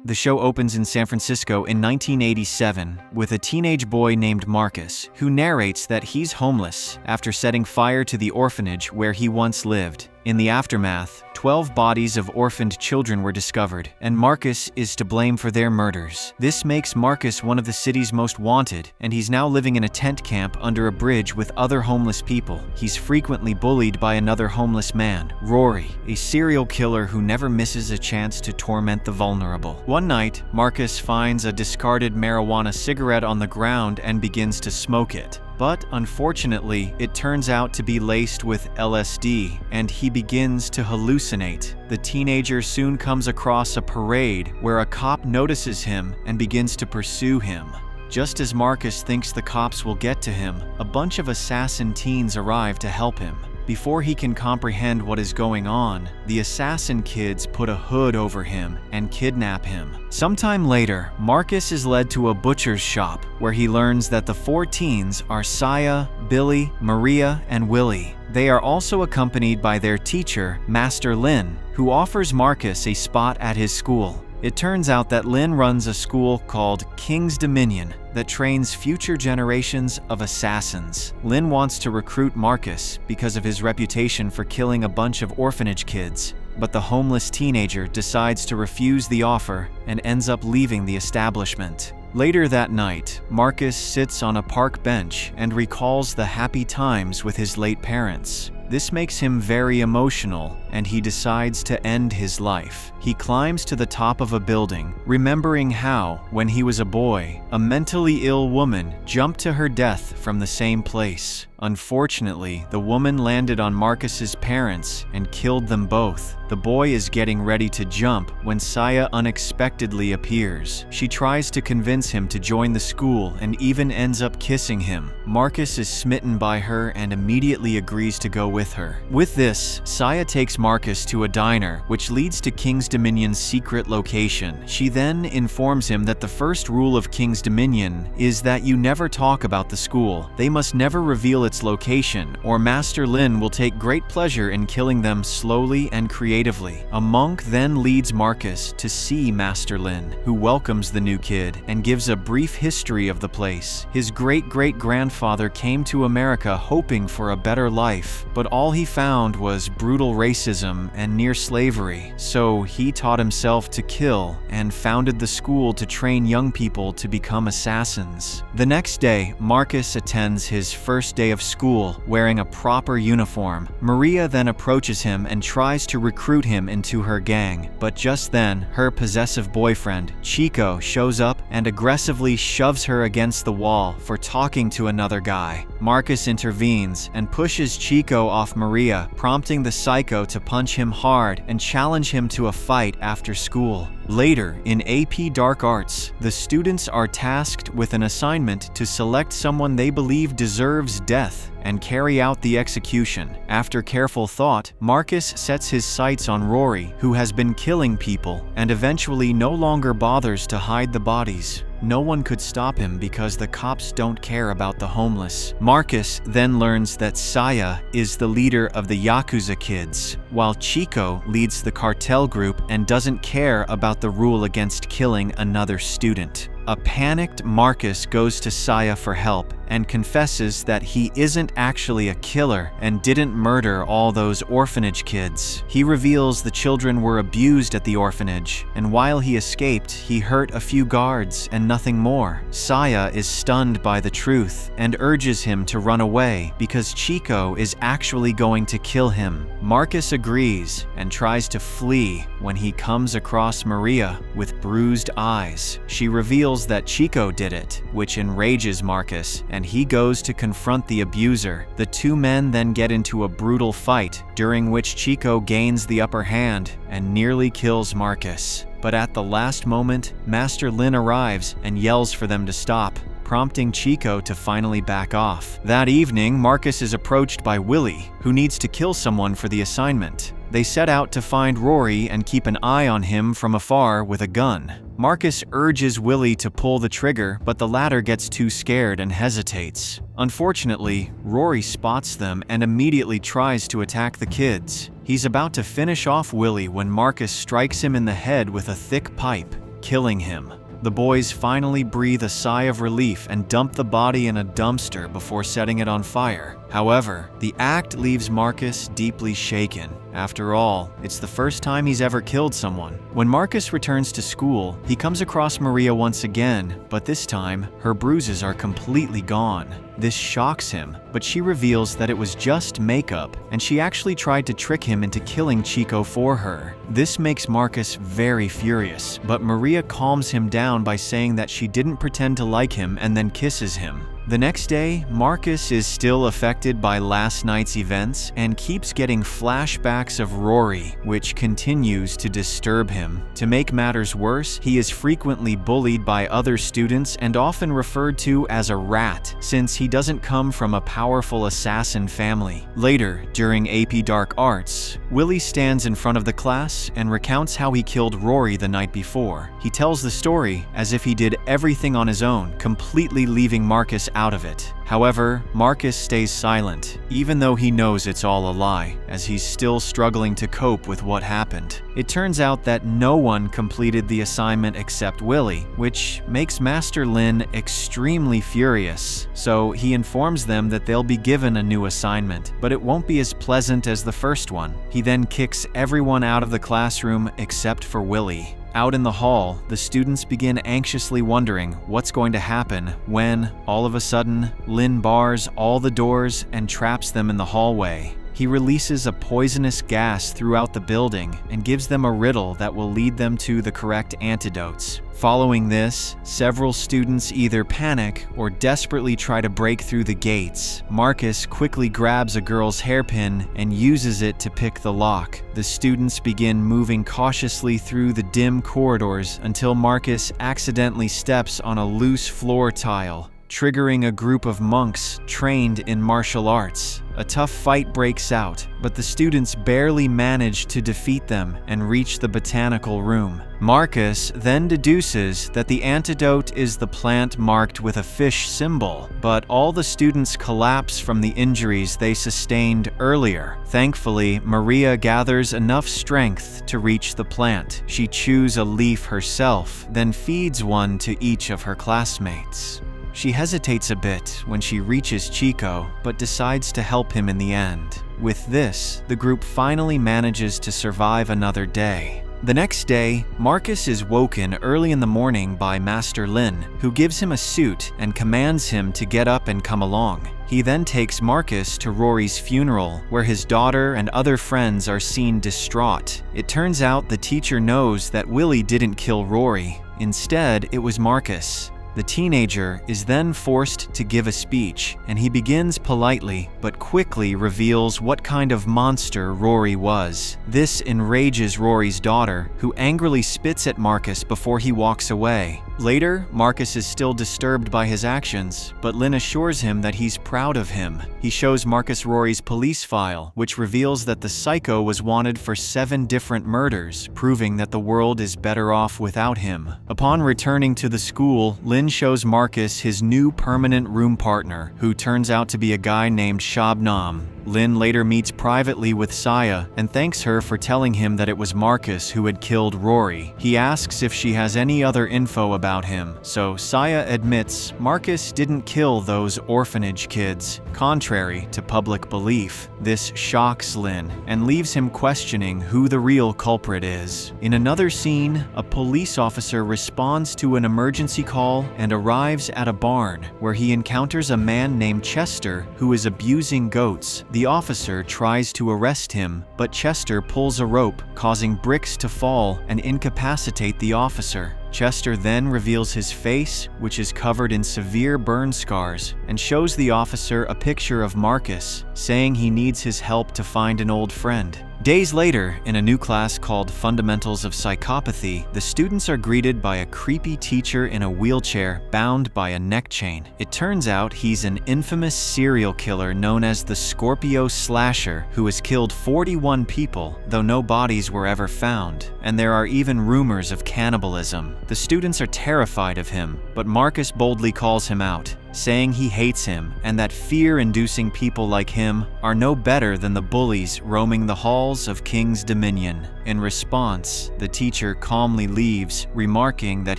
The show opens in San Francisco in 1987 with a teenage boy named Marcus, who narrates that he's homeless after setting fire to the orphanage where he once lived. In the aftermath, 12 bodies of orphaned children were discovered, and Marcus is to blame for their murders. This makes Marcus one of the city's most wanted, and he's now living in a tent camp under a bridge with other homeless people. He's frequently bullied by another homeless man, Rory, a serial killer who never misses a chance to torment the vulnerable. One night, Marcus finds a discarded marijuana cigarette on the ground and begins to smoke it. But unfortunately, it turns out to be laced with LSD, and he begins to hallucinate. The teenager soon comes across a parade where a cop notices him and begins to pursue him. Just as Marcus thinks the cops will get to him, a bunch of assassin teens arrive to help him. Before he can comprehend what is going on, the assassin kids put a hood over him and kidnap him. Sometime later, Marcus is led to a butcher's shop where he learns that the 4 teens are Saya, Billy, Maria, and Willie. They are also accompanied by their teacher, Master Lin, who offers Marcus a spot at his school. It turns out that Lin runs a school called King's Dominion that trains future generations of assassins. Lin wants to recruit Marcus because of his reputation for killing a bunch of orphanage kids, but the homeless teenager decides to refuse the offer and ends up leaving the establishment. Later that night, Marcus sits on a park bench and recalls the happy times with his late parents. This makes him very emotional, and he decides to end his life. He climbs to the top of a building, remembering how, when he was a boy, a mentally ill woman jumped to her death from the same place. Unfortunately, the woman landed on Marcus's parents and killed them both. The boy is getting ready to jump when Saya unexpectedly appears. She tries to convince him to join the school and even ends up kissing him. Marcus is smitten by her and immediately agrees to go with her. With this, Saya takes Marcus to a diner, which leads to King's Dominion's secret location. She then informs him that the first rule of King's Dominion is that you never talk about the school. They must never reveal its location, or Master Lin will take great pleasure in killing them slowly and creatively. A monk then leads Marcus to see Master Lin, who welcomes the new kid and gives a brief history of the place. His great-great-grandfather came to America hoping for a better life, but all he found was brutal racism and near slavery, so he taught himself to kill and founded the school to train young people to become assassins. The next day, Marcus attends his first day of school wearing a proper uniform. Maria then approaches him and tries to recruit him into her gang, but just then, her possessive boyfriend, Chico, shows up and aggressively shoves her against the wall for talking to another guy. Marcus intervenes and pushes Chico off Maria, prompting the psycho to punch him hard and challenge him to a fight after school. Later, in AP Dark Arts, the students are tasked with an assignment to select someone they believe deserves death and carry out the execution. After careful thought, Marcus sets his sights on Rory, who has been killing people, and eventually no longer bothers to hide the bodies. No one could stop him because the cops don't care about the homeless. Marcus then learns that Saya is the leader of the Yakuza kids, while Chico leads the cartel group and doesn't care about the rule against killing another student. A panicked Marcus goes to Saya for help and confesses that he isn't actually a killer and didn't murder all those orphanage kids. He reveals the children were abused at the orphanage, and while he escaped, he hurt a few guards and nothing more. Saya is stunned by the truth and urges him to run away because Chico is actually going to kill him. Marcus agrees and tries to flee when he comes across Maria with bruised eyes. She reveals that Chico did it, which enrages Marcus, and he goes to confront the abuser. The two men then get into a brutal fight, during which Chico gains the upper hand and nearly kills Marcus. But at the last moment, Master Lin arrives and yells for them to stop, prompting Chico to finally back off. That evening, Marcus is approached by Willie, who needs to kill someone for the assignment. They set out to find Rory and keep an eye on him from afar with a gun. Marcus urges Willie to pull the trigger, but the latter gets too scared and hesitates. Unfortunately, Rory spots them and immediately tries to attack the kids. He's about to finish off Willie when Marcus strikes him in the head with a thick pipe. killing him. The boys finally breathe a sigh of relief and dump the body in a dumpster before setting it on fire. However, the act leaves Marcus deeply shaken. After all, it's the first time he's ever killed someone. When Marcus returns to school, he comes across Maria once again, but this time, her bruises are completely gone. This shocks him, but she reveals that it was just makeup, and she actually tried to trick him into killing Chico for her. This makes Marcus very furious, but Maria calms him down by saying that she didn't pretend to like him and then kisses him. The next day, Marcus is still affected by last night's events and keeps getting flashbacks of Rory, which continues to disturb him. To make matters worse, he is frequently bullied by other students and often referred to as a rat, since he doesn't come from a powerful assassin family. Later, during AP Dark Arts, Willie stands in front of the class and recounts how he killed Rory the night before. He tells the story as if he did everything on his own, completely leaving Marcus out of it. However, Marcus stays silent, even though he knows it's all a lie, as he's still struggling to cope with what happened. It turns out that no one completed the assignment except Willie, which makes Master Lin extremely furious. So he informs them that they'll be given a new assignment, but it won't be as pleasant as the first one. He then kicks everyone out of the classroom except for Willie. Out in the hall, the students begin anxiously wondering what's going to happen when, all of a sudden, Lin bars all the doors and traps them in the hallway. He releases a poisonous gas throughout the building and gives them a riddle that will lead them to the correct antidotes. Following this, several students either panic or desperately try to break through the gates. Marcus quickly grabs a girl's hairpin and uses it to pick the lock. The students begin moving cautiously through the dim corridors until Marcus accidentally steps on a loose floor tile, triggering a group of monks trained in martial arts. A tough fight breaks out, but the students barely manage to defeat them and reach the botanical room. Marcus then deduces that the antidote is the plant marked with a fish symbol, but all the students collapse from the injuries they sustained earlier. Thankfully, Maria gathers enough strength to reach the plant. She chews a leaf herself, then feeds one to each of her classmates. She hesitates a bit when she reaches Chico, but decides to help him in the end. With this, the group finally manages to survive another day. The next day, Marcus is woken early in the morning by Master Lin, who gives him a suit and commands him to get up and come along. He then takes Marcus to Rory's funeral, where his daughter and other friends are seen distraught. It turns out the teacher knows that Willie didn't kill Rory. Instead, it was Marcus. The teenager is then forced to give a speech, and he begins politely, but quickly reveals what kind of monster Rory was. This enrages Rory's daughter, who angrily spits at Marcus before he walks away. Later, Marcus is still disturbed by his actions, but Lin assures him that he's proud of him. He shows Marcus Rory's police file, which reveals that the psycho was wanted for 7 different murders, proving that the world is better off without him. Upon returning to the school, Lin shows Marcus his new permanent room partner, who turns out to be a guy named Shabnam. Lin later meets privately with Saya and thanks her for telling him that it was Marcus who had killed Rory. He asks if she has any other info about him, so Saya admits Marcus didn't kill those orphanage kids, contrary to public belief. This shocks Lin and leaves him questioning who the real culprit is. In another scene, a police officer responds to an emergency call and arrives at a barn, where he encounters a man named Chester who is abusing goats. The officer tries to arrest him, but Chester pulls a rope, causing bricks to fall and incapacitate the officer. Chester then reveals his face, which is covered in severe burn scars, and shows the officer a picture of Marcus, saying he needs his help to find an old friend. Days later, in a new class called Fundamentals of Psychopathy, the students are greeted by a creepy teacher in a wheelchair bound by a neck chain. It turns out he's an infamous serial killer known as the Scorpio Slasher, who has killed 41 people, though no bodies were ever found, and there are even rumors of cannibalism. The students are terrified of him, but Marcus boldly calls him out. saying he hates him and that fear-inducing people like him are no better than the bullies roaming the halls of King's Dominion. In response, the teacher calmly leaves, remarking that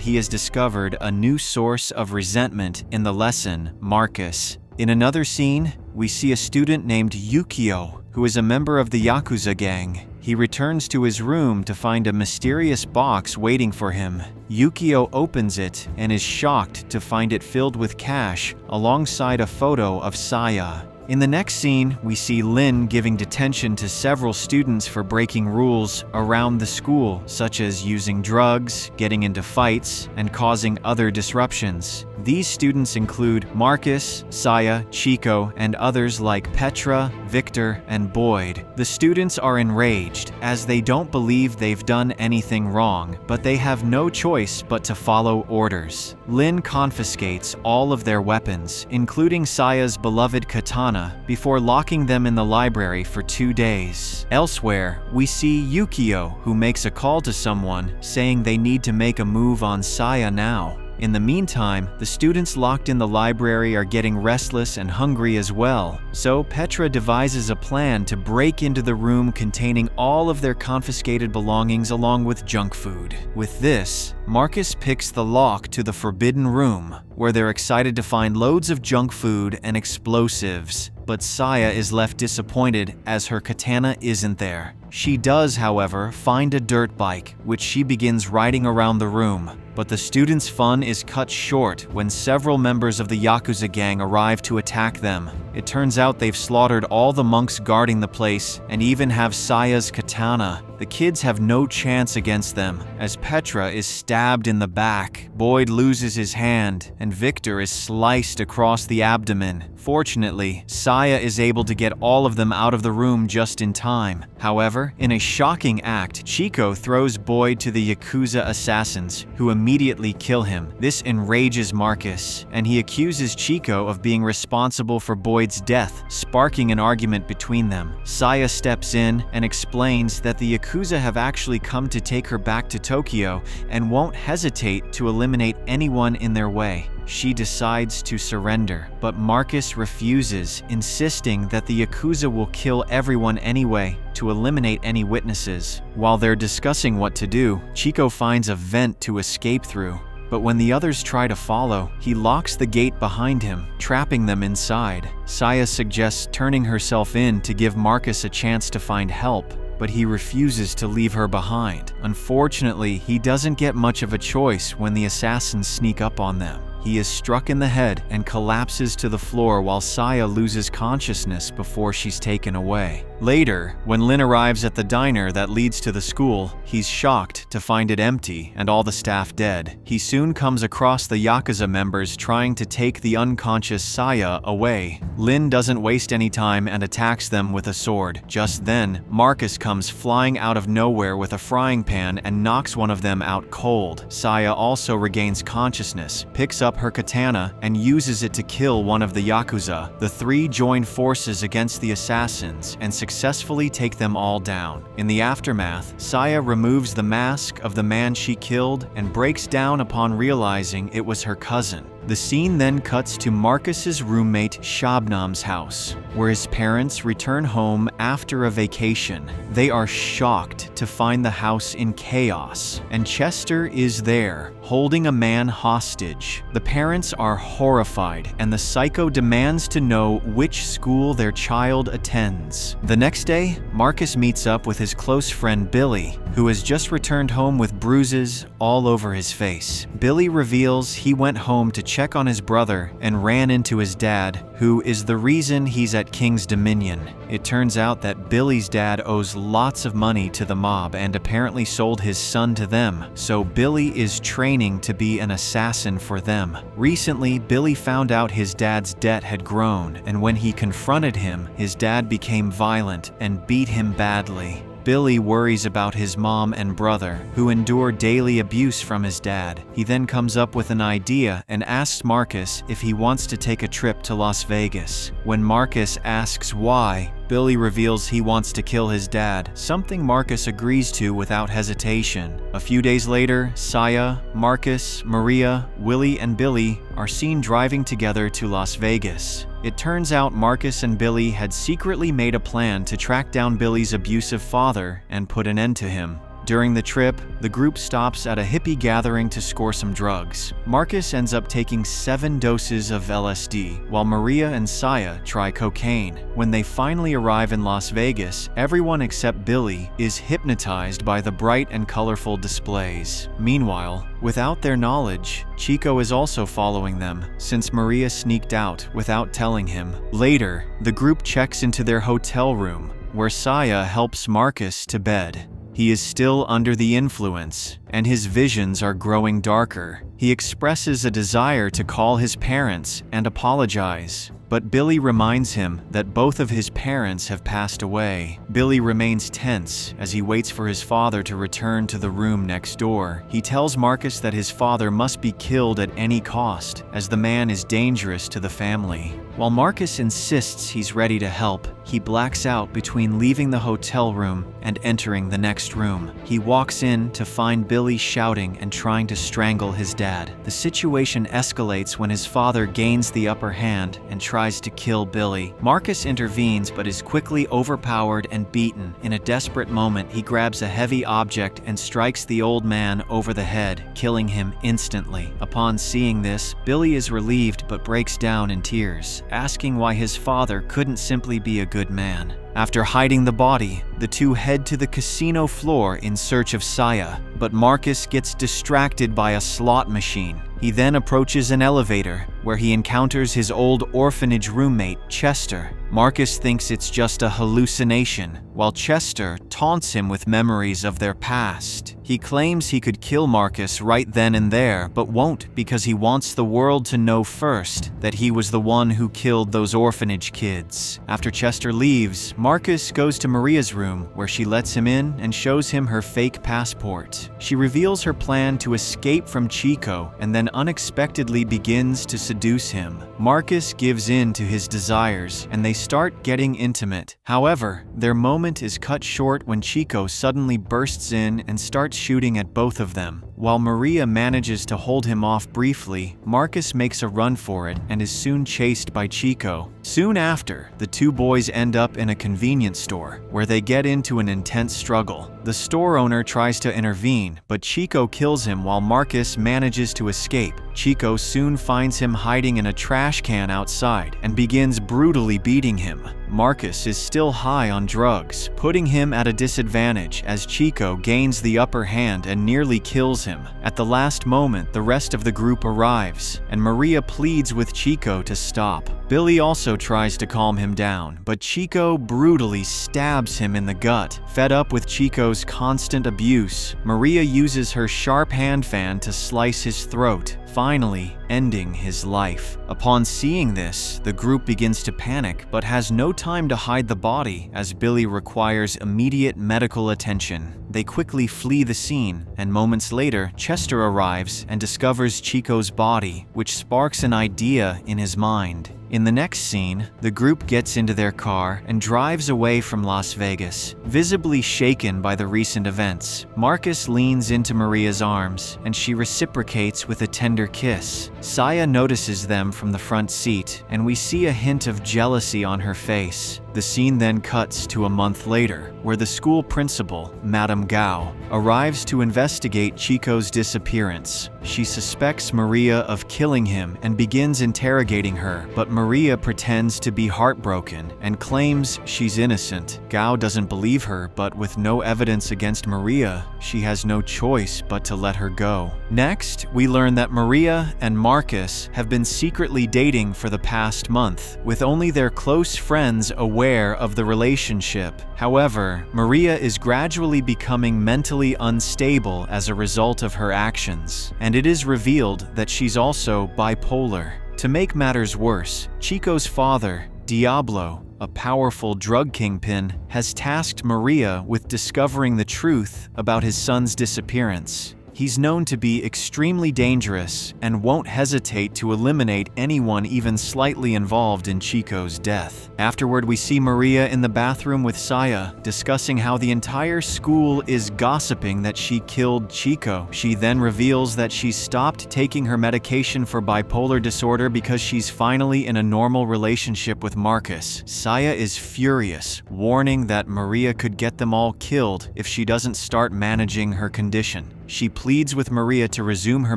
he has discovered a new source of resentment in the lesson, Marcus. In another scene, we see a student named Yukio, who is a member of the Yakuza gang. He returns to his room to find a mysterious box waiting for him. Yukio opens it and is shocked to find it filled with cash alongside a photo of Saya. In the next scene, we see Lin giving detention to several students for breaking rules around the school, such as using drugs, getting into fights, and causing other disruptions. These students include Marcus, Saya, Chico, and others like Petra, Victor, and Boyd. The students are enraged as they don't believe they've done anything wrong, but they have no choice but to follow orders. Lin confiscates all of their weapons, including Saya's beloved katana, before locking them in the library for 2 days. Elsewhere, we see Yukio, who makes a call to someone, saying they need to make a move on Saya now. In the meantime, the students locked in the library are getting restless and hungry as well, so Petra devises a plan to break into the room containing all of their confiscated belongings along with junk food. With this, Marcus picks the lock to the forbidden room, where they're excited to find loads of junk food and explosives. But Saya is left disappointed as her katana isn't there. She does, however, find a dirt bike, which she begins riding around the room. But the students' fun is cut short when several members of the Yakuza gang arrive to attack them. It turns out they've slaughtered all the monks guarding the place and even have Saya's katana. The kids have no chance against them, as Petra is stabbed in the back, Boyd loses his hand, and Victor is sliced across the abdomen. Fortunately, Saya is able to get all of them out of the room just in time. However, in a shocking act, Chico throws Boyd to the Yakuza assassins, who immediately kill him. This enrages Marcus, and he accuses Chico of being responsible for Boyd's death, sparking an argument between them. Saya steps in and explains that the Yakuza have actually come to take her back to Tokyo and won't hesitate to eliminate anyone in their way. She decides to surrender, but Marcus refuses, insisting that the Yakuza will kill everyone anyway to eliminate any witnesses. While they're discussing what to do, Chico finds a vent to escape through. But when the others try to follow, he locks the gate behind him, trapping them inside. Saya suggests turning herself in to give Marcus a chance to find help, but he refuses to leave her behind. Unfortunately, he doesn't get much of a choice when the assassins sneak up on them. He is struck in the head and collapses to the floor while Saya loses consciousness before she's taken away. Later, when Lin arrives at the diner that leads to the school, he's shocked to find it empty and all the staff dead. He soon comes across the Yakuza members trying to take the unconscious Saya away. Lin doesn't waste any time and attacks them with a sword. Just then, Marcus comes flying out of nowhere with a frying pan and knocks one of them out cold. Saya also regains consciousness, picks up her katana, and uses it to kill one of the Yakuza. The three join forces against the assassins and successfully take them all down. In the aftermath, Saya removes the mask of the man she killed and breaks down upon realizing it was her cousin. The scene then cuts to Marcus's roommate Shabnam's house, where his parents return home after a vacation. They are shocked to find the house in chaos, and Chester is there, holding a man hostage. The parents are horrified, and the psycho demands to know which school their child attends. The next day, Marcus meets up with his close friend Billy, who has just returned home with bruises all over his face. Billy reveals he went home to check on his brother and ran into his dad, who is the reason he's at King's Dominion. It turns out that Billy's dad owes lots of money to the mob and apparently sold his son to them, so Billy is training to be an assassin for them. Recently, Billy found out his dad's debt had grown, and when he confronted him, his dad became violent and beat him badly. Billy worries about his mom and brother, who endure daily abuse from his dad. He then comes up with an idea and asks Marcus if he wants to take a trip to Las Vegas. When Marcus asks why, Billy reveals he wants to kill his dad, something Marcus agrees to without hesitation. A few days later, Saya, Marcus, Maria, Willie, and Billy are seen driving together to Las Vegas. It turns out Marcus and Billy had secretly made a plan to track down Billy's abusive father and put an end to him. During the trip, the group stops at a hippie gathering to score some drugs. Marcus ends up taking 7 doses of LSD, while Maria and Saya try cocaine. When they finally arrive in Las Vegas, everyone except Billy is hypnotized by the bright and colorful displays. Meanwhile, without their knowledge, Chico is also following them, since Maria sneaked out without telling him. Later, the group checks into their hotel room, where Saya helps Marcus to bed. He is still under the influence, and his visions are growing darker. He expresses a desire to call his parents and apologize, but Billy reminds him that both of his parents have passed away. Billy remains tense as he waits for his father to return to the room next door. He tells Marcus that his father must be killed at any cost, as the man is dangerous to the family. While Marcus insists he's ready to help, he blacks out between leaving the hotel room and entering the next room. He walks in to find Billy shouting and trying to strangle his dad. The situation escalates when his father gains the upper hand and tries to kill Billy. Marcus intervenes but is quickly overpowered and beaten. In a desperate moment, he grabs a heavy object and strikes the old man over the head, killing him instantly. Upon seeing this, Billy is relieved but breaks down in tears, asking why his father couldn't simply be a good man. After hiding the body, the two head to the casino floor in search of Saya, but Marcus gets distracted by a slot machine. He then approaches an elevator, where he encounters his old orphanage roommate, Chester. Marcus thinks it's just a hallucination, while Chester taunts him with memories of their past. He claims he could kill Marcus right then and there, but won't because he wants the world to know first that he was the one who killed those orphanage kids. After Chester leaves, Marcus goes to Maria's room, where she lets him in and shows him her fake passport. She reveals her plan to escape from Chico and then unexpectedly begins to seduce him. Marcus gives in to his desires and they start getting intimate. However, their moment is cut short when Chico suddenly bursts in and starts shooting at both of them. While Maria manages to hold him off briefly, Marcus makes a run for it and is soon chased by Chico. Soon after, the two boys end up in a convenience store, where they get into an intense struggle. The store owner tries to intervene, but Chico kills him while Marcus manages to escape. Chico soon finds him hiding in a trash can outside and begins brutally beating him. Marcus is still high on drugs, putting him at a disadvantage as Chico gains the upper hand and nearly kills him. At the last moment, the rest of the group arrives, and Maria pleads with Chico to stop. Billy also tries to calm him down, but Chico brutally stabs him in the gut. Fed up with Chico's constant abuse, Maria uses her sharp hand fan to slice his throat, finally ending his life. Upon seeing this, the group begins to panic but has no time to hide the body as Billy requires immediate medical attention. They quickly flee the scene, and moments later, Chester arrives and discovers Chico's body, which sparks an idea in his mind. In the next scene, the group gets into their car and drives away from Las Vegas, visibly shaken by the recent events. Marcus leans into Maria's arms, and she reciprocates with a tender kiss. Saya notices them from the front seat, and we see a hint of jealousy on her face. The scene then cuts to a month later, where the school principal, Madame Gao, arrives to investigate Chico's disappearance. She suspects Maria of killing him and begins interrogating her, but Maria pretends to be heartbroken and claims she's innocent. Gao doesn't believe her, but with no evidence against Maria, she has no choice but to let her go. Next, we learn that Maria and Marcus have been secretly dating for the past month, with only their close friends aware of the relationship. However, Maria is gradually becoming mentally unstable as a result of her actions, and it is revealed that she's also bipolar. To make matters worse, Chico's father, Diablo, a powerful drug kingpin, has tasked Maria with discovering the truth about his son's disappearance. He's known to be extremely dangerous and won't hesitate to eliminate anyone even slightly involved in Chico's death. Afterward, we see Maria in the bathroom with Saya, discussing how the entire school is gossiping that she killed Chico. She then reveals that she stopped taking her medication for bipolar disorder because she's finally in a normal relationship with Marcus. Saya is furious, warning that Maria could get them all killed if she doesn't start managing her condition. She pleads with Maria to resume her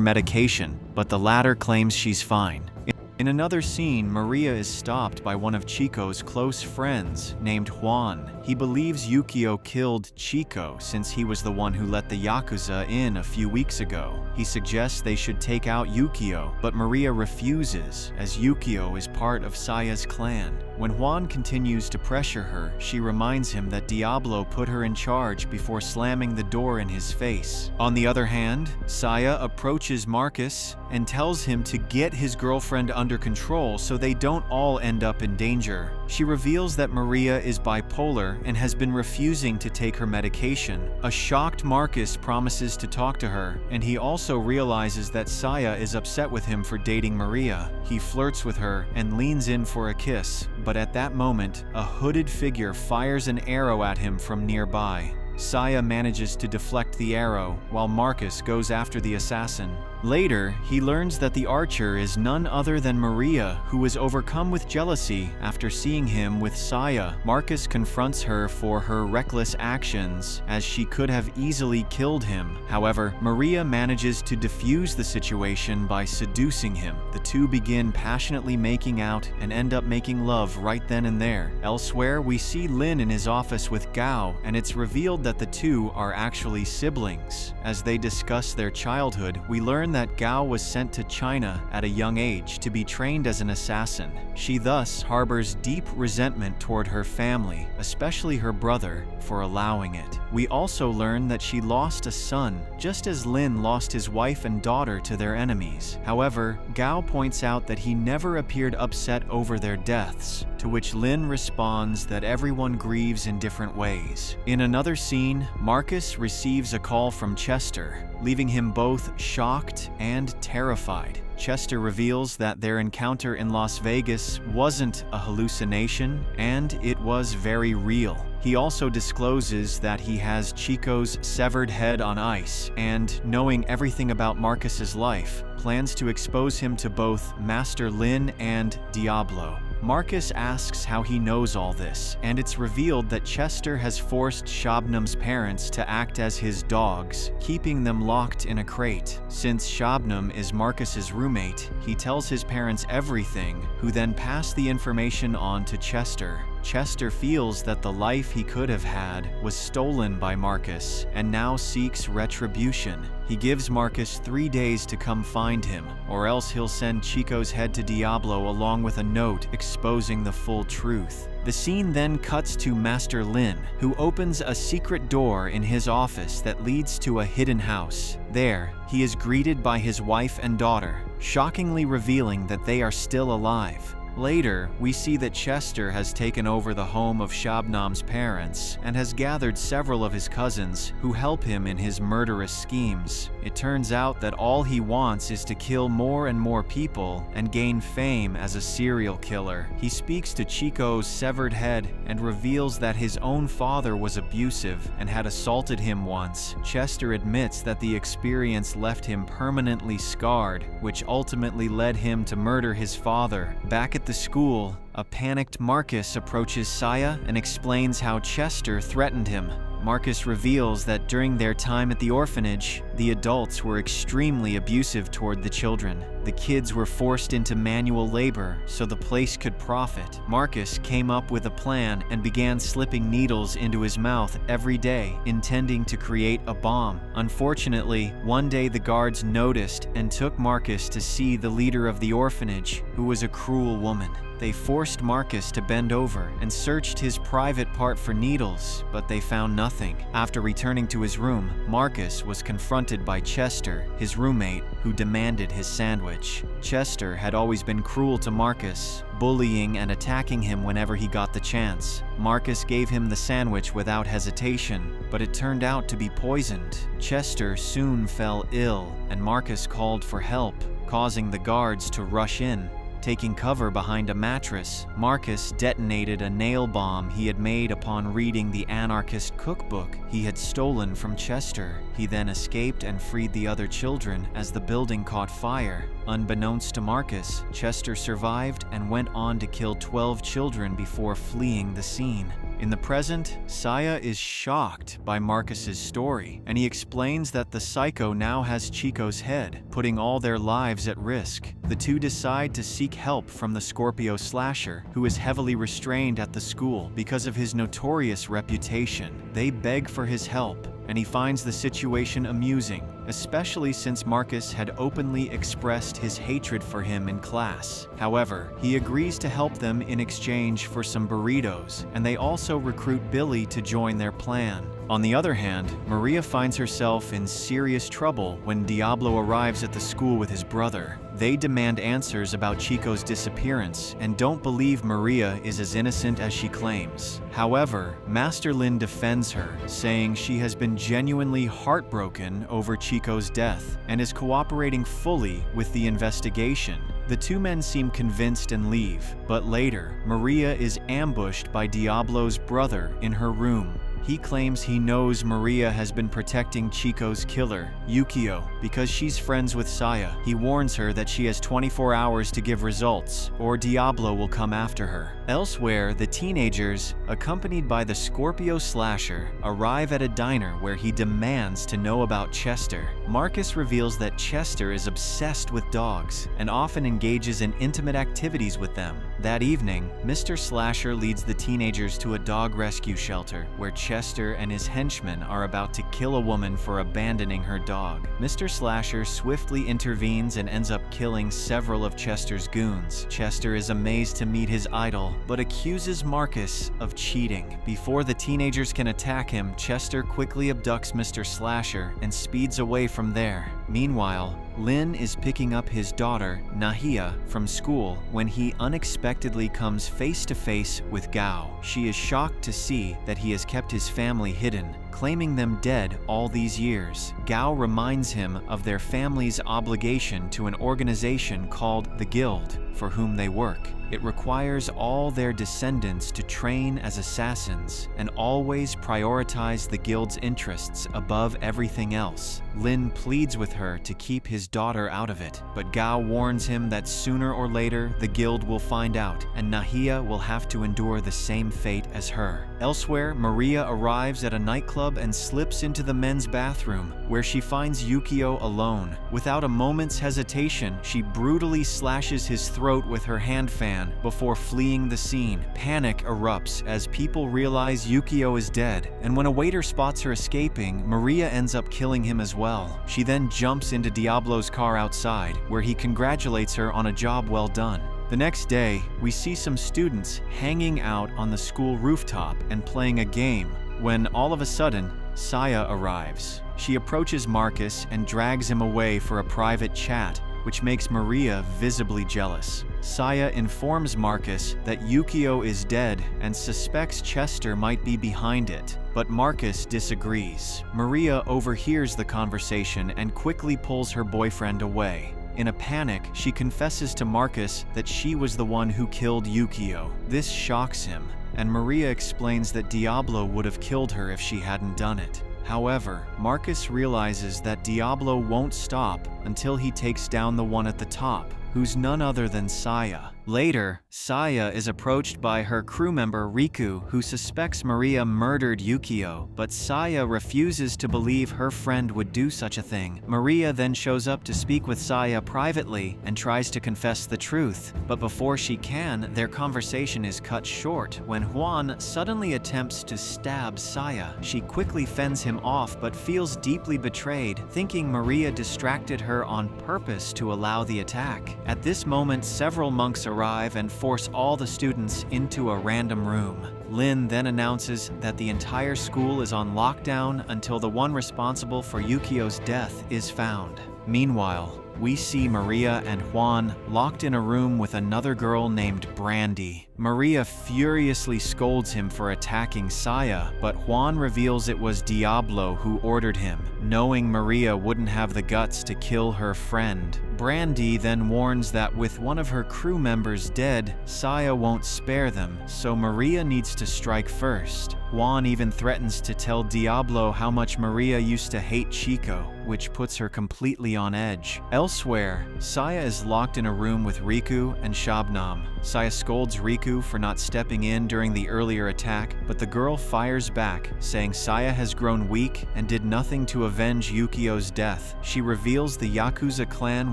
medication, but the latter claims she's fine. In another scene, Maria is stopped by one of Chico's close friends named Juan. He believes Yukio killed Chico since he was the one who let the Yakuza in a few weeks ago. He suggests they should take out Yukio, but Maria refuses, as Yukio is part of Saya's clan. When Juan continues to pressure her, she reminds him that Diablo put her in charge before slamming the door in his face. On the other hand, Saya approaches Marcus and tells him to get his girlfriend under control so they don't all end up in danger. She reveals that Maria is bipolar and has been refusing to take her medication. A shocked Marcus promises to talk to her, and he also realizes that Saya is upset with him for dating Maria. He flirts with her and leans in for a kiss, but at that moment, a hooded figure fires an arrow at him from nearby. Saya manages to deflect the arrow, while Marcus goes after the assassin. Later, he learns that the archer is none other than Maria, who is overcome with jealousy after seeing him with Saya. Marcus confronts her for her reckless actions, as she could have easily killed him. However, Maria manages to defuse the situation by seducing him. The two begin passionately making out and end up making love right then and there. Elsewhere, we see Lin in his office with Gao, and it's revealed that the two are actually siblings. As they discuss their childhood, we learn that Gao was sent to China at a young age to be trained as an assassin. She thus harbors deep resentment toward her family, especially her brother, for allowing it. We also learn that she lost a son, just as Lin lost his wife and daughter to their enemies. However, Gao points out that he never appeared upset over their deaths, to which Lin responds that everyone grieves in different ways. In another scene, Marcus receives a call from Chester, leaving him both shocked and terrified. Chester reveals that their encounter in Las Vegas wasn't a hallucination, and it was very real. He also discloses that he has Chico's severed head on ice, and knowing everything about Marcus's life, plans to expose him to both Master Lin and Diablo. Marcus asks how he knows all this, and it's revealed that Chester has forced Shabnam's parents to act as his dogs, keeping them locked in a crate. Since Shabnam is Marcus's roommate, he tells his parents everything, who then pass the information on to Chester. Chester feels that the life he could have had was stolen by Marcus and now seeks retribution. He gives Marcus 3 days to come find him, or else he'll send Chico's head to Diablo along with a note exposing the full truth. The scene then cuts to Master Lin, who opens a secret door in his office that leads to a hidden house. There, he is greeted by his wife and daughter, shockingly revealing that they are still alive. Later, we see that Chester has taken over the home of Shabnam's parents and has gathered several of his cousins who help him in his murderous schemes. It turns out that all he wants is to kill more and more people and gain fame as a serial killer. He speaks to Chico's severed head and reveals that his own father was abusive and had assaulted him once. Chester admits that the experience left him permanently scarred, which ultimately led him to murder his father. Back at the school, a panicked Marcus approaches Saya and explains how Chester threatened him. Marcus reveals that during their time at the orphanage, the adults were extremely abusive toward the children. The kids were forced into manual labor so the place could profit. Marcus came up with a plan and began slipping needles into his mouth every day, intending to create a bomb. Unfortunately, one day the guards noticed and took Marcus to see the leader of the orphanage, who was a cruel woman. They forced Marcus to bend over and searched his private part for needles, but they found nothing. After returning to his room, Marcus was confronted by Chester, his roommate, who demanded his sandwich. Chester had always been cruel to Marcus, bullying and attacking him whenever he got the chance. Marcus gave him the sandwich without hesitation, but it turned out to be poisoned. Chester soon fell ill, and Marcus called for help, causing the guards to rush in. Taking cover behind a mattress, Marcus detonated a nail bomb he had made upon reading the anarchist cookbook he had stolen from Chester. He then escaped and freed the other children as the building caught fire. Unbeknownst to Marcus, Chester survived and went on to kill 12 children before fleeing the scene. In the present, Saya is shocked by Marcus's story, and he explains that the psycho now has Chico's head, putting all their lives at risk. The two decide to seek help from the Scorpio slasher, who is heavily restrained at the school because of his notorious reputation. They beg for his help, and he finds the situation amusing, especially since Marcus had openly expressed his hatred for him in class. However, he agrees to help them in exchange for some burritos, and they also recruit Billy to join their plan. On the other hand, Maria finds herself in serious trouble when Diablo arrives at the school with his brother. They demand answers about Chico's disappearance and don't believe Maria is as innocent as she claims. However, Master Lin defends her, saying she has been genuinely heartbroken over Chico's death and is cooperating fully with the investigation. The two men seem convinced and leave, but later, Maria is ambushed by Diablo's brother in her room. He claims he knows Maria has been protecting Chico's killer, Yukio, because she's friends with Saya. He warns her that she has 24 hours to give results, or Diablo will come after her. Elsewhere, the teenagers, accompanied by the Scorpio slasher, arrive at a diner where he demands to know about Chester. Marcus reveals that Chester is obsessed with dogs and often engages in intimate activities with them. That evening, Mr. Slasher leads the teenagers to a dog rescue shelter where Chester and his henchmen are about to kill a woman for abandoning her dog. Mr. Slasher swiftly intervenes and ends up killing several of Chester's goons. Chester is amazed to meet his idol, but accuses Marcus of cheating. Before the teenagers can attack him, Chester quickly abducts Mr. Slasher and speeds away from there. Meanwhile, Lin is picking up his daughter, Nahia, from school when he unexpectedly comes face to face with Gao. She is shocked to see that he has kept his family hidden, claiming them dead all these years. Gao reminds him of their family's obligation to an organization called the Guild, for whom they work. It requires all their descendants to train as assassins and always prioritize the Guild's interests above everything else. Lin pleads with her to keep his daughter out of it, but Gao warns him that sooner or later the Guild will find out, and Nahia will have to endure the same fate as her. Elsewhere, Maria arrives at a nightclub and slips into the men's bathroom, where she finds Yukio alone. Without a moment's hesitation, she brutally slashes his throat with her hand fan before fleeing the scene. Panic erupts as people realize Yukio is dead, and when a waiter spots her escaping, Maria ends up killing him as well. She then jumps into Diablo's car outside, where he congratulates her on a job well done. The next day, we see some students hanging out on the school rooftop and playing a game, when all of a sudden, Saya arrives. She approaches Marcus and drags him away for a private chat, which makes Maria visibly jealous. Saya informs Marcus that Yukio is dead and suspects Chester might be behind it, but Marcus disagrees. Maria overhears the conversation and quickly pulls her boyfriend away. In a panic, she confesses to Marcus that she was the one who killed Yukio. This shocks him, and Maria explains that Diablo would have killed her if she hadn't done it. However, Marcus realizes that Diablo won't stop until he takes down the one at the top, who's none other than Saya. Later, Saya is approached by her crew member Riku, who suspects Maria murdered Yukio, but Saya refuses to believe her friend would do such a thing. Maria then shows up to speak with Saya privately and tries to confess the truth, but before she can, their conversation is cut short when Juan suddenly attempts to stab Saya. She quickly fends him off but feels deeply betrayed, thinking Maria distracted her on purpose to allow the attack. At this moment, several monks arrive and force all the students into a random room. Lin then announces that the entire school is on lockdown until the one responsible for Yukio's death is found. Meanwhile, we see Maria and Juan locked in a room with another girl named Brandy. Maria furiously scolds him for attacking Saya, but Juan reveals it was Diablo who ordered him, knowing Maria wouldn't have the guts to kill her friend. Brandy then warns that with one of her crew members dead, Saya won't spare them, so Maria needs to strike first. Juan even threatens to tell Diablo how much Maria used to hate Chico, which puts her completely on edge. Elsewhere, Saya is locked in a room with Riku and Shabnam. Saya scolds Riku for not stepping in during the earlier attack, but the girl fires back, saying Saya has grown weak and did nothing to avenge Yukio's death. She reveals the Yakuza clan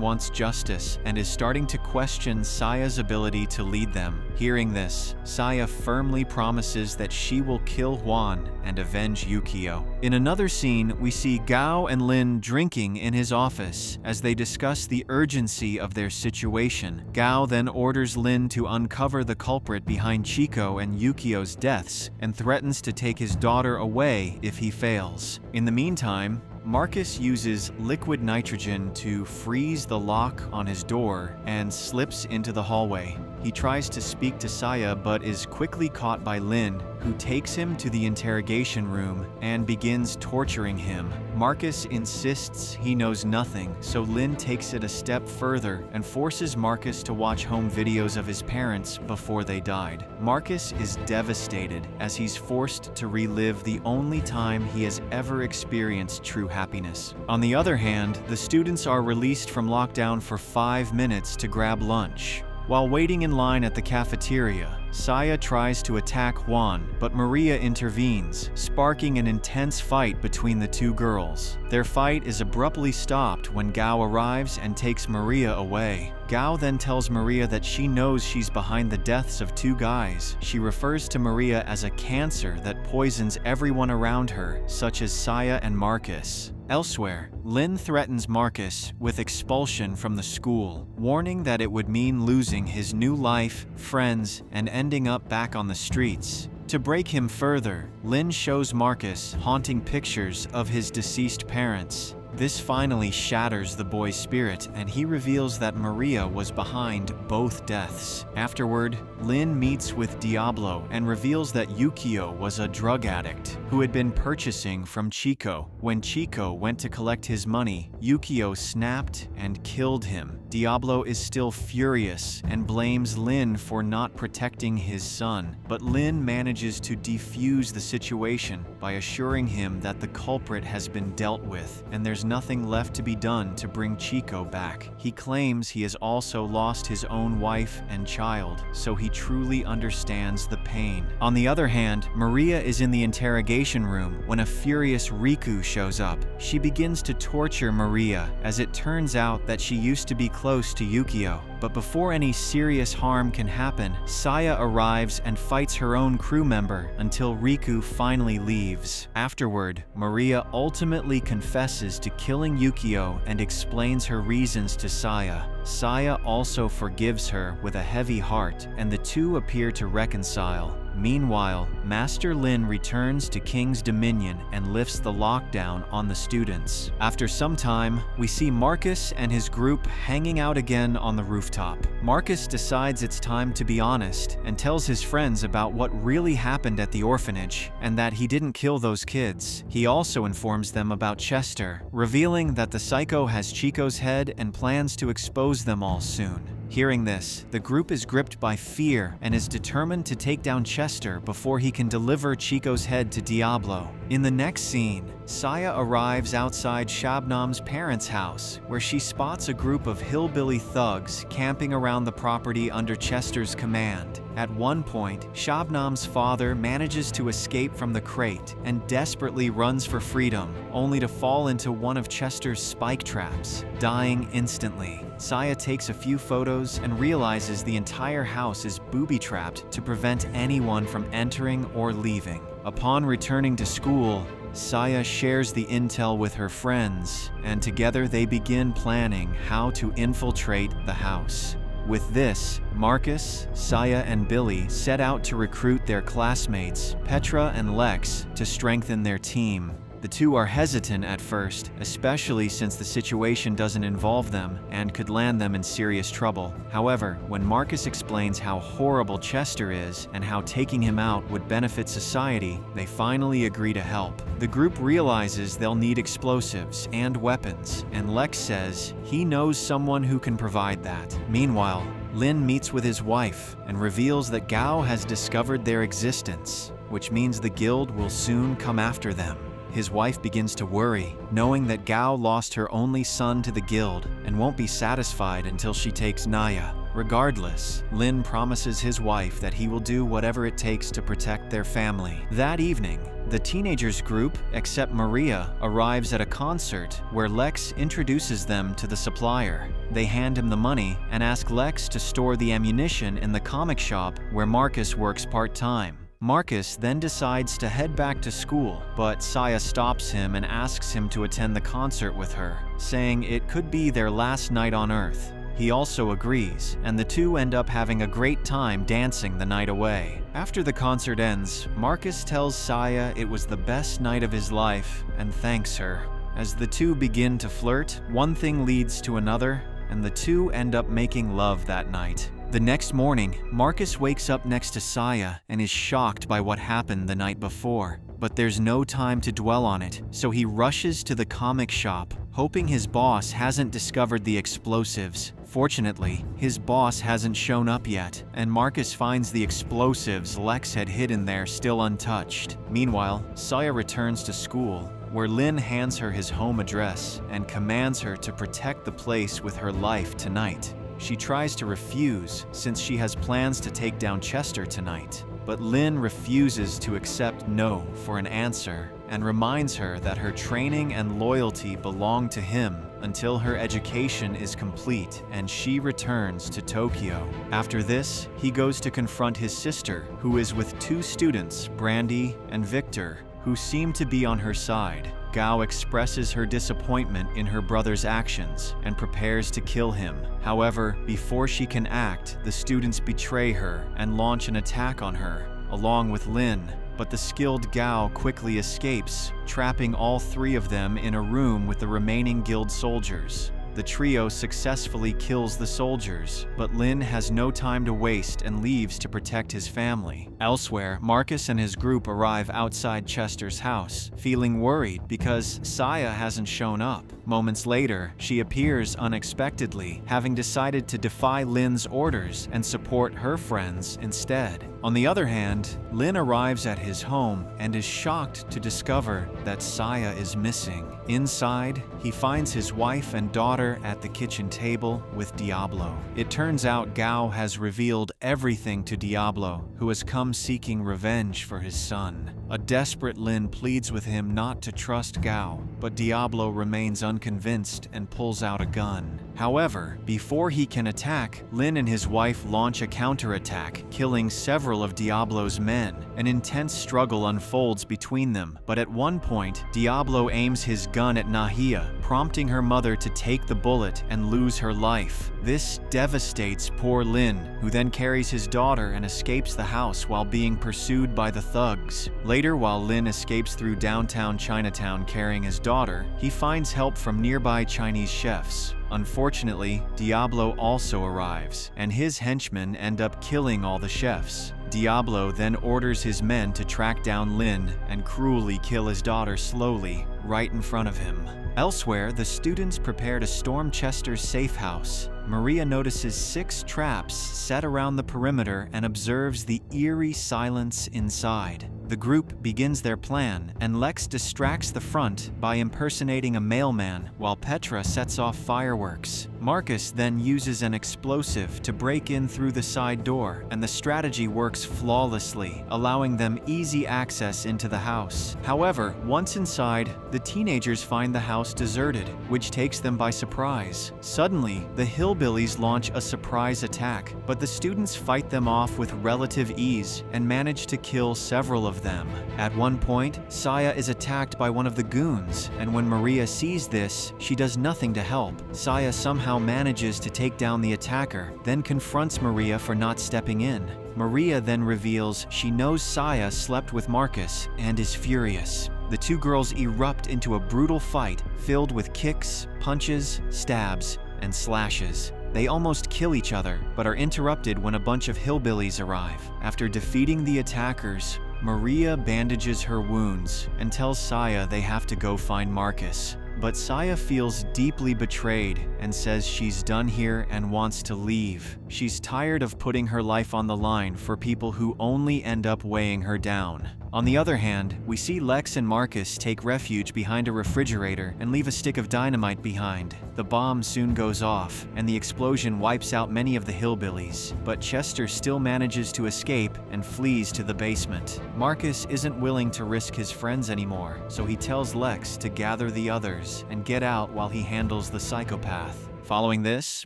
wants justice and is starting to question Saya's ability to lead them. Hearing this, Saya firmly promises that she will kill Juan and avenge Yukio. In another scene, we see Gao and Lin drinking in his office as they discuss the urgency of their situation. Gao then orders Lin to uncover the culprit behind Chico and Yukio's deaths and threatens to take his daughter away if he fails. In the meantime, Marcus uses liquid nitrogen to freeze the lock on his door and slips into the hallway. He tries to speak to Saya but is quickly caught by Lin, who takes him to the interrogation room and begins torturing him. Marcus insists he knows nothing, so Lin takes it a step further and forces Marcus to watch home videos of his parents before they died. Marcus is devastated as he's forced to relive the only time he has ever experienced true happiness. On the other hand, the students are released from lockdown for 5 minutes to grab lunch. While waiting in line at the cafeteria, Saya tries to attack Juan, but Maria intervenes, sparking an intense fight between the two girls. Their fight is abruptly stopped when Gao arrives and takes Maria away. Gao then tells Maria that she knows she's behind the deaths of 2 guys. She refers to Maria as a cancer that poisons everyone around her, such as Saya and Marcus. Elsewhere, Lin threatens Marcus with expulsion from the school, warning that it would mean losing his new life, friends, and ending up back on the streets. To break him further, Lin shows Marcus haunting pictures of his deceased parents. This finally shatters the boy's spirit, and he reveals that Maria was behind both deaths. Afterward, Lin meets with Diablo and reveals that Yukio was a drug addict who had been purchasing from Chico. When Chico went to collect his money, Yukio snapped and killed him. Diablo is still furious and blames Lin for not protecting his son, but Lin manages to defuse the situation by assuring him that the culprit has been dealt with, and there's nothing left to be done to bring Chico back. He claims he has also lost his own wife and child, so he truly understands the pain. On the other hand, Maria is in the interrogation room when a furious Riku shows up. She begins to torture Maria, as it turns out that she used to be close to Yukio. But before any serious harm can happen, Saya arrives and fights her own crew member until Riku finally leaves. Afterward, Maria ultimately confesses to killing Yukio and explains her reasons to Saya. Saya also forgives her with a heavy heart, and the two appear to reconcile. Meanwhile, Master Lin returns to King's Dominion and lifts the lockdown on the students. After some time, we see Marcus and his group hanging out again on the rooftop. Marcus decides it's time to be honest and tells his friends about what really happened at the orphanage and that he didn't kill those kids. He also informs them about Chester, revealing that the psycho has Chico's head and plans to expose them all soon. Hearing this, the group is gripped by fear and is determined to take down Chester before he can deliver Chico's head to Diablo. In the next scene, Saya arrives outside Shabnam's parents' house, where she spots a group of hillbilly thugs camping around the property under Chester's command. At one point, Shabnam's father manages to escape from the crate and desperately runs for freedom, only to fall into one of Chester's spike traps, dying instantly. Saya takes a few photos and realizes the entire house is booby-trapped to prevent anyone from entering or leaving. Upon returning to school, Saya shares the intel with her friends, and together they begin planning how to infiltrate the house. With this, Marcus, Saya, and Billy set out to recruit their classmates, Petra and Lex, to strengthen their team. The two are hesitant at first, especially since the situation doesn't involve them and could land them in serious trouble. However, when Marcus explains how horrible Chester is and how taking him out would benefit society, they finally agree to help. The group realizes they'll need explosives and weapons, and Lex says he knows someone who can provide that. Meanwhile, Lin meets with his wife and reveals that Gao has discovered their existence, which means the guild will soon come after them. His wife begins to worry, knowing that Gao lost her only son to the guild and won't be satisfied until she takes Naya. Regardless, Lin promises his wife that he will do whatever it takes to protect their family. That evening, the teenagers group, except Maria, arrives at a concert where Lex introduces them to the supplier. They hand him the money and ask Lex to store the ammunition in the comic shop where Marcus works part-time. Marcus then decides to head back to school, but Saya stops him and asks him to attend the concert with her, saying it could be their last night on Earth. He also agrees, and the two end up having a great time dancing the night away. After the concert ends, Marcus tells Saya it was the best night of his life and thanks her. As the two begin to flirt, one thing leads to another, and the two end up making love that night. The next morning, Marcus wakes up next to Saya and is shocked by what happened the night before. But there's no time to dwell on it, so he rushes to the comic shop, hoping his boss hasn't discovered the explosives. Fortunately, his boss hasn't shown up yet, and Marcus finds the explosives Lex had hidden there still untouched. Meanwhile, Saya returns to school, where Lin hands her his home address and commands her to protect the place with her life tonight. She tries to refuse since she has plans to take down Chester tonight, but Lin refuses to accept no for an answer and reminds her that her training and loyalty belong to him until her education is complete and she returns to Tokyo. After this, he goes to confront his sister, who is with two students, Brandy and Victor, who seem to be on her side. Gao expresses her disappointment in her brother's actions and prepares to kill him. However, before she can act, the students betray her and launch an attack on her, along with Lin. But the skilled Gao quickly escapes, trapping all three of them in a room with the remaining guild soldiers. The trio successfully kills the soldiers, but Lin has no time to waste and leaves to protect his family. Elsewhere, Marcus and his group arrive outside Chester's house, feeling worried because Saya hasn't shown up. Moments later, she appears unexpectedly, having decided to defy Lin's orders and support her friends instead. On the other hand, Lin arrives at his home and is shocked to discover that Saya is missing. Inside, he finds his wife and daughter at the kitchen table with Diablo. It turns out Gao has revealed everything to Diablo, who has come seeking revenge for his son. A desperate Lin pleads with him not to trust Gao, but Diablo remains unconvinced and pulls out a gun. However, before he can attack, Lin and his wife launch a counterattack, killing several of Diablo's men. An intense struggle unfolds between them, but at one point, Diablo aims his gun at Nahia, prompting her mother to take the bullet and lose her life. This devastates poor Lin, who then carries his daughter and escapes the house while being pursued by the thugs. Later, while Lin escapes through downtown Chinatown carrying his daughter, he finds help from nearby Chinese chefs. Unfortunately, Diablo also arrives, and his henchmen end up killing all the chefs. Diablo then orders his men to track down Lin and cruelly kill his daughter slowly, right in front of him. Elsewhere, the students prepare to storm Chester's safe house. Maria notices 6 traps set around the perimeter and observes the eerie silence inside. The group begins their plan, and Lex distracts the front by impersonating a mailman while Petra sets off fireworks. Marcus then uses an explosive to break in through the side door, and the strategy works flawlessly, allowing them easy access into the house. However, once inside, the teenagers find the house deserted, which takes them by surprise. Suddenly, the hillbillies hillbillies launch a surprise attack, but the students fight them off with relative ease and manage to kill several of them. At one point, Saya is attacked by one of the goons, and when Maria sees this, she does nothing to help. Saya somehow manages to take down the attacker, then confronts Maria for not stepping in. Maria then reveals she knows Saya slept with Marcus and is furious. The two girls erupt into a brutal fight filled with kicks, punches, stabs, and slashes. They almost kill each other, but are interrupted when a bunch of hillbillies arrive. After defeating the attackers, Maria bandages her wounds and tells Saya they have to go find Marcus. But Saya feels deeply betrayed and says she's done here and wants to leave. She's tired of putting her life on the line for people who only end up weighing her down. On the other hand, we see Lex and Marcus take refuge behind a refrigerator and leave a stick of dynamite behind. The bomb soon goes off, and the explosion wipes out many of the hillbillies, but Chester still manages to escape and flees to the basement. Marcus isn't willing to risk his friends anymore, so he tells Lex to gather the others and get out while he handles the psychopath. Following this,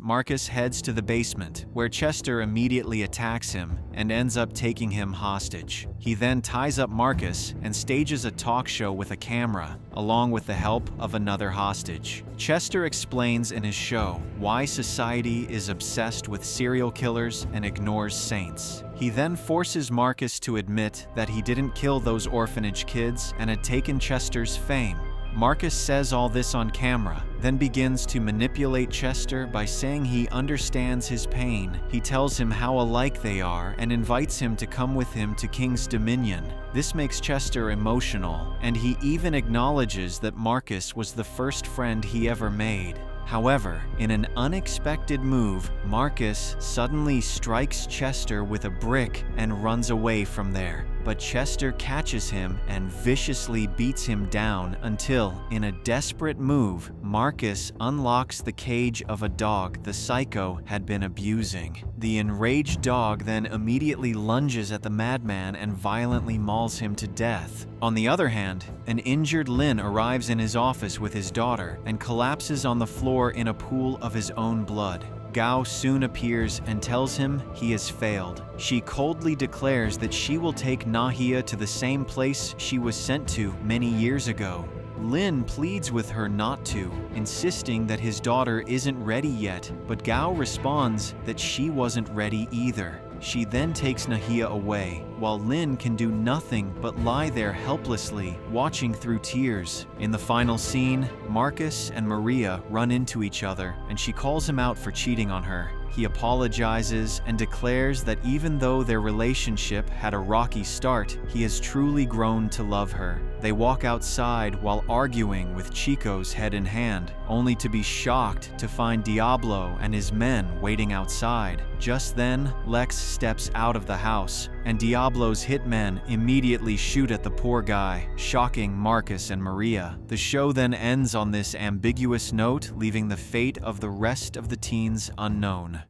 Marcus heads to the basement, where Chester immediately attacks him and ends up taking him hostage. He then ties up Marcus and stages a talk show with a camera, along with the help of another hostage. Chester explains in his show why society is obsessed with serial killers and ignores saints. He then forces Marcus to admit that he didn't kill those orphanage kids and had taken Chester's fame. Marcus says all this on camera, then begins to manipulate Chester by saying he understands his pain. He tells him how alike they are and invites him to come with him to King's Dominion. This makes Chester emotional, and he even acknowledges that Marcus was the first friend he ever made. However, in an unexpected move, Marcus suddenly strikes Chester with a brick and runs away from there. But Chester catches him and viciously beats him down until, in a desperate move, Marcus unlocks the cage of a dog the psycho had been abusing. The enraged dog then immediately lunges at the madman and violently mauls him to death. On the other hand, an injured Lin arrives in his office with his daughter and collapses on the floor in a pool of his own blood. Gao soon appears and tells him he has failed. She coldly declares that she will take Nahia to the same place she was sent to many years ago. Lin pleads with her not to, insisting that his daughter isn't ready yet, but Gao responds that she wasn't ready either. She then takes Nahia away, while Lin can do nothing but lie there helplessly, watching through tears. In the final scene, Marcus and Maria run into each other, and she calls him out for cheating on her. He apologizes and declares that even though their relationship had a rocky start, he has truly grown to love her. They walk outside while arguing with Chico's head in hand, only to be shocked to find Diablo and his men waiting outside. Just then, Lex steps out of the house, and Diablo's hitmen immediately shoot at the poor guy, shocking Marcus and Maria. The show then ends on this ambiguous note, leaving the fate of the rest of the teens unknown.